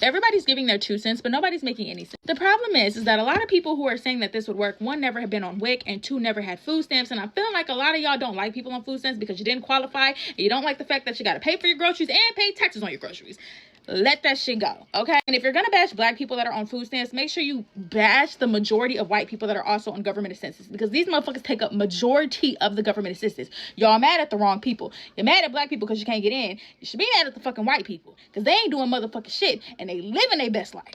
Everybody's giving their 2 cents, but nobody's making any sense. The problem is that a lot of people who are saying that this would work, 1, never have been on WIC, and 2, never had food stamps. And I'm feeling like a lot of y'all don't like people on food stamps because you didn't qualify, and you don't like the fact that you got to pay for your groceries and pay taxes on your groceries. Let that shit go, okay? And if you're gonna bash black people that are on food stamps, make sure you bash the majority of white people that are also on government assistance, because these motherfuckers take up majority of the government assistance. Y'all mad at the wrong people. You're mad at black people because you can't get in. You should be mad at the fucking white people because they ain't doing motherfucking shit and they living their best life.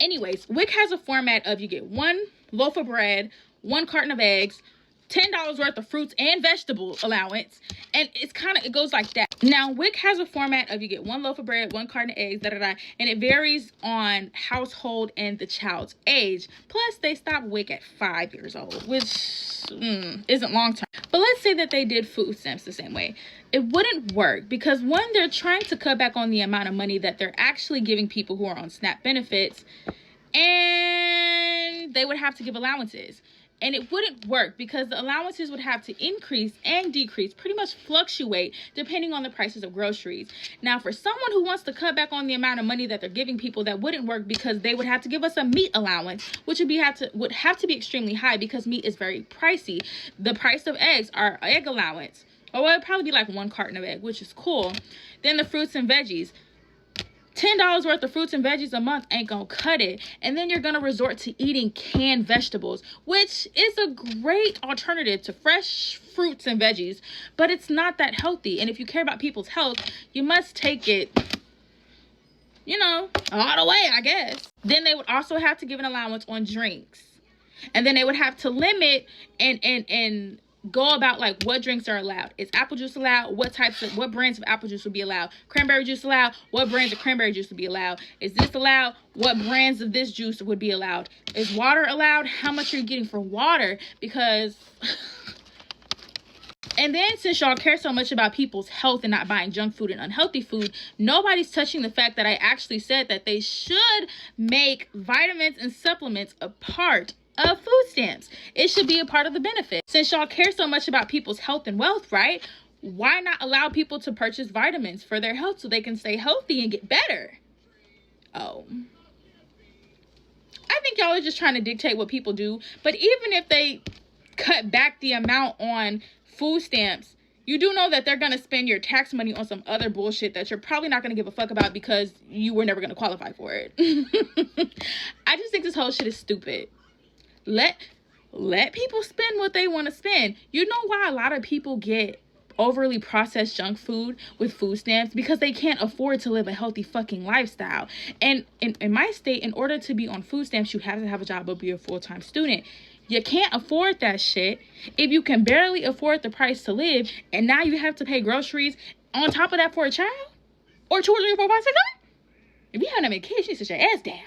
Anyways, WIC has a format of you get 1 loaf of bread, 1 carton of eggs, $10 worth of fruits and vegetable allowance, and it goes like that. Now WIC has a format of you get 1 loaf of bread, 1 carton of eggs, and it varies on household and the child's age. Plus they stopped WIC at 5 years old, which isn't long term. But let's say that they did food stamps the same way. It wouldn't work because 1, they're trying to cut back on the amount of money that they're actually giving people who are on SNAP benefits, and they would have to give allowances. And it wouldn't work because the allowances would have to increase and decrease, pretty much fluctuate depending on the prices of groceries. Now, for someone who wants to cut back on the amount of money that they're giving people, that wouldn't work because they would have to give us a meat allowance, which would have to be extremely high because meat is very pricey. The price of eggs are egg allowance, or it would probably be like 1 carton of egg, which is cool. Then the fruits and veggies. $10 worth of fruits and veggies a month ain't gonna cut it. And then you're gonna resort to eating canned vegetables, which is a great alternative to fresh fruits and veggies, but it's not that healthy. And if you care about people's health, you must take it, all the way, I guess. Then they would also have to give an allowance on drinks. And then they would have to limit and go about like what drinks are allowed. Is apple juice allowed? What brands of apple juice would be allowed? Cranberry juice allowed? What brands of cranberry juice would be allowed? Is this allowed? What brands of this juice would be allowed? Is water allowed? How much are you getting for water? Because and then since y'all care so much about people's health and not buying junk food and unhealthy food, nobody's touching the fact that I actually said that they should make vitamins and supplements a part of food stamps. It should be a part of the benefit. Since y'all care so much about people's health and wealth, right? Why not allow people to purchase vitamins for their health so they can stay healthy and get better? Oh. I think y'all are just trying to dictate what people do. But even if they cut back the amount on food stamps, you do know that they're going to spend your tax money on some other bullshit that you're probably not going to give a fuck about because you were never going to qualify for it. I just think this whole shit is stupid. Let people spend what they want to spend. You know why a lot of people get overly processed junk food with food stamps? Because they can't afford to live a healthy fucking lifestyle. And in my state, in order to be on food stamps, you have to have a job or be a full-time student. You can't afford that shit if you can barely afford the price to live, and now you have to pay groceries on top of that for a child? Or 2 or 3 or 4 5 6 7? If you haven't had many kids, you need to sit your ass down.